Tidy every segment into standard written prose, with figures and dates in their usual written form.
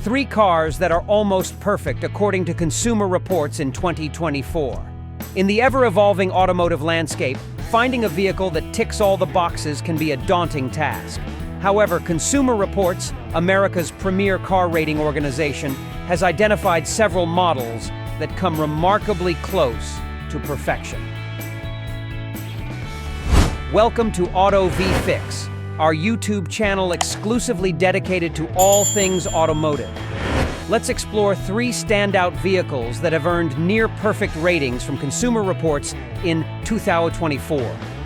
Three cars that are almost perfect according to Consumer Reports in 2024. In the ever-evolving automotive landscape, finding a vehicle that ticks all the boxes can be a daunting task. However, Consumer Reports, America's premier car rating organization, has identified several models that come remarkably close to perfection. Welcome to Auto V-Fix, our YouTube channel exclusively dedicated to all things automotive. Let's explore three standout vehicles that have earned near-perfect ratings from Consumer Reports in 2024,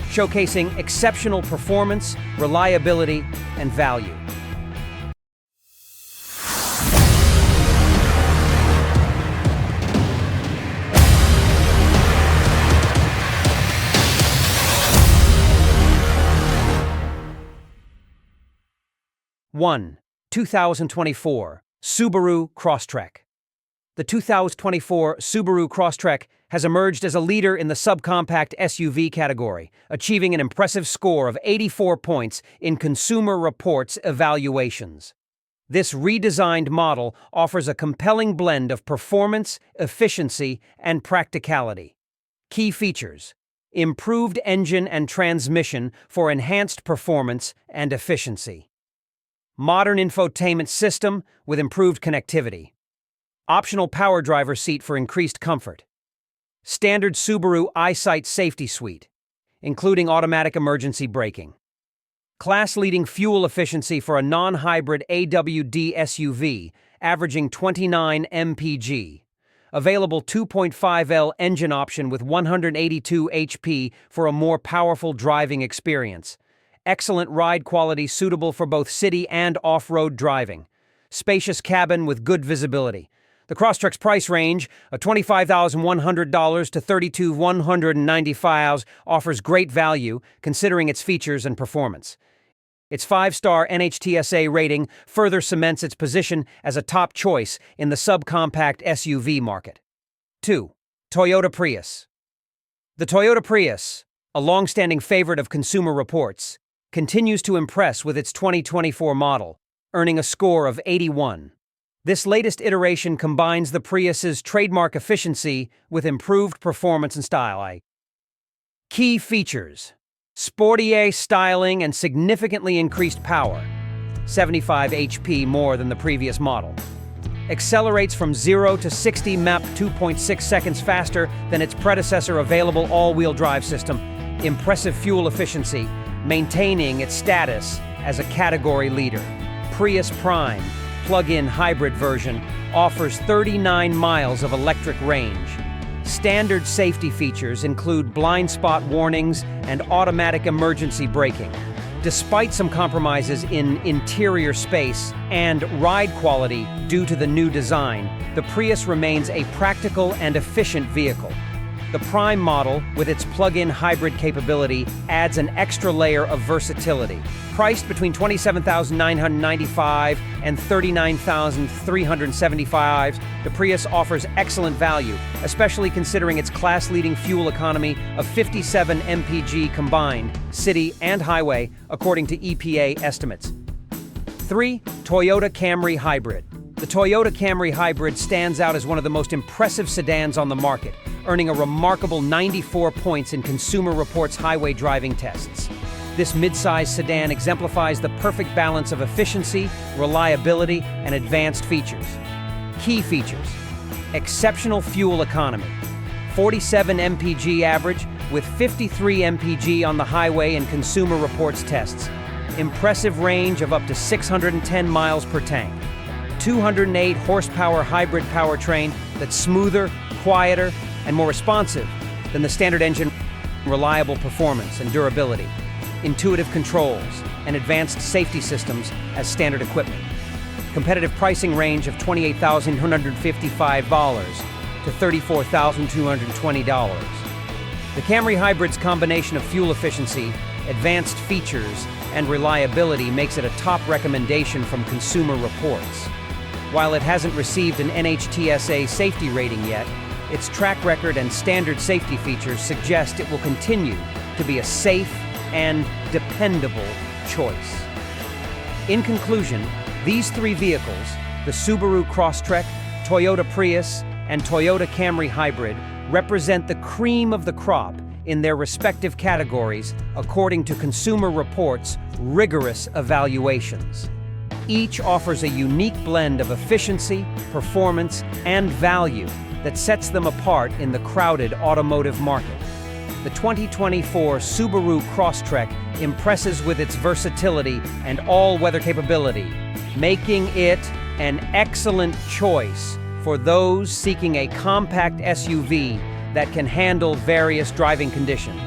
showcasing exceptional performance, reliability, and value. One, 2024 Subaru Crosstrek. The 2024 Subaru Crosstrek has emerged as a leader in the subcompact SUV category, achieving an impressive score of 84 points in Consumer Reports evaluations. This redesigned model offers a compelling blend of performance, efficiency, and practicality. Key features: improved engine and transmission for enhanced performance and efficiency. Modern infotainment system with improved connectivity. Optional power driver seat for increased comfort. Standard Subaru EyeSight safety suite, including automatic emergency braking. Class-leading fuel efficiency for a non-hybrid AWD SUV, averaging 29 mpg. Available 2.5L engine option with 182 HP for a more powerful driving experience. Excellent ride quality suitable for both city and off-road driving. Spacious cabin with good visibility. The Crosstrek's price range, $25,100 to $32,195, offers great value considering its features and performance. Its 5-star NHTSA rating further cements its position as a top choice in the subcompact SUV market. 2. Toyota Prius. The Toyota Prius, a long-standing favorite of Consumer Reports, continues to impress with its 2024 model, earning a score of 81. This latest iteration combines the Prius's trademark efficiency with improved performance and style. Key features: sportier styling and significantly increased power, 75 HP more than the previous model. Accelerates from 0 to 60 mph 2.6 seconds faster than its predecessor available all-wheel drive system. Impressive fuel efficiency, maintaining its status as a category leader. Prius Prime plug-in hybrid version offers 39 miles of electric range. Standard safety features include blind spot warnings and automatic emergency braking. Despite some compromises in interior space and ride quality due to the new design, the Prius remains a practical and efficient vehicle. The Prime model, with its plug-in hybrid capability, adds an extra layer of versatility. Priced between $27,995 and $39,375, the Prius offers excellent value, especially considering its class-leading fuel economy of 57 mpg combined, city and highway, according to EPA estimates. 3. Toyota Camry Hybrid. The Toyota Camry Hybrid stands out as one of the most impressive sedans on the market, earning a remarkable 94 points in Consumer Reports highway driving tests. This mid-size sedan exemplifies the perfect balance of efficiency, reliability, and advanced features. Key features: exceptional fuel economy, 47 mpg average with 53 mpg on the highway in Consumer Reports tests. Impressive range of up to 610 miles per tank. 208 horsepower hybrid powertrain that's smoother, quieter, and more responsive than the standard engine. Reliable performance and durability, intuitive controls, and advanced safety systems as standard equipment. Competitive pricing range of $28,255 to $34,220. The Camry Hybrid's combination of fuel efficiency, advanced features, and reliability makes it a top recommendation from Consumer Reports. While it hasn't received an NHTSA safety rating yet, its track record and standard safety features suggest it will continue to be a safe and dependable choice. In conclusion, these three vehicles, the Subaru Crosstrek, Toyota Prius, and Toyota Camry Hybrid represent the cream of the crop in their respective categories according to Consumer Reports' rigorous evaluations. Each offers a unique blend of efficiency, performance, and value that sets them apart in the crowded automotive market. The 2024 Subaru Crosstrek impresses with its versatility and all-weather capability, making it an excellent choice for those seeking a compact SUV that can handle various driving conditions.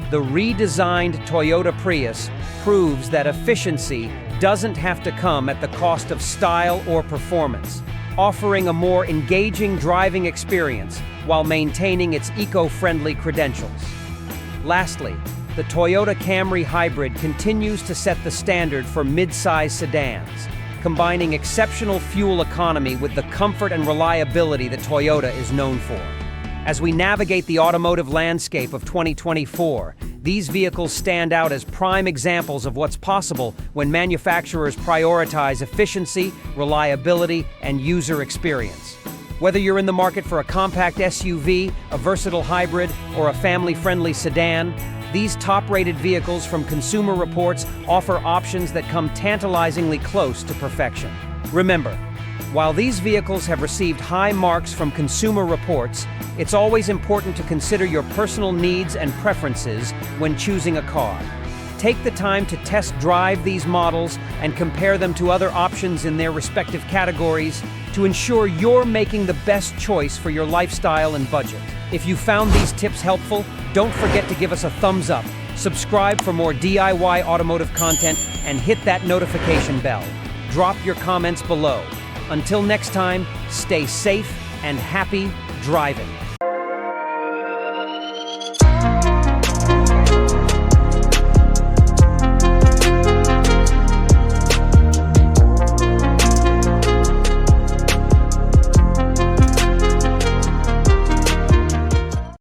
The redesigned Toyota Prius proves that efficiency doesn't have to come at the cost of style or performance, offering a more engaging driving experience while maintaining its eco-friendly credentials. Lastly, the Toyota Camry Hybrid continues to set the standard for mid-size sedans, combining exceptional fuel economy with the comfort and reliability that Toyota is known for. As we navigate the automotive landscape of 2024, these vehicles stand out as prime examples of what's possible when manufacturers prioritize efficiency, reliability, and user experience. Whether you're in the market for a compact SUV, a versatile hybrid, or a family-friendly sedan, these top-rated vehicles from Consumer Reports offer options that come tantalizingly close to perfection. Remember, while these vehicles have received high marks from Consumer Reports, it's always important to consider your personal needs and preferences when choosing a car. Take the time to test drive these models and compare them to other options in their respective categories to ensure you're making the best choice for your lifestyle and budget. If you found these tips helpful, don't forget to give us a thumbs up, subscribe for more DIY automotive content, and hit that notification bell. Drop your comments below. Until next time, stay safe and happy driving.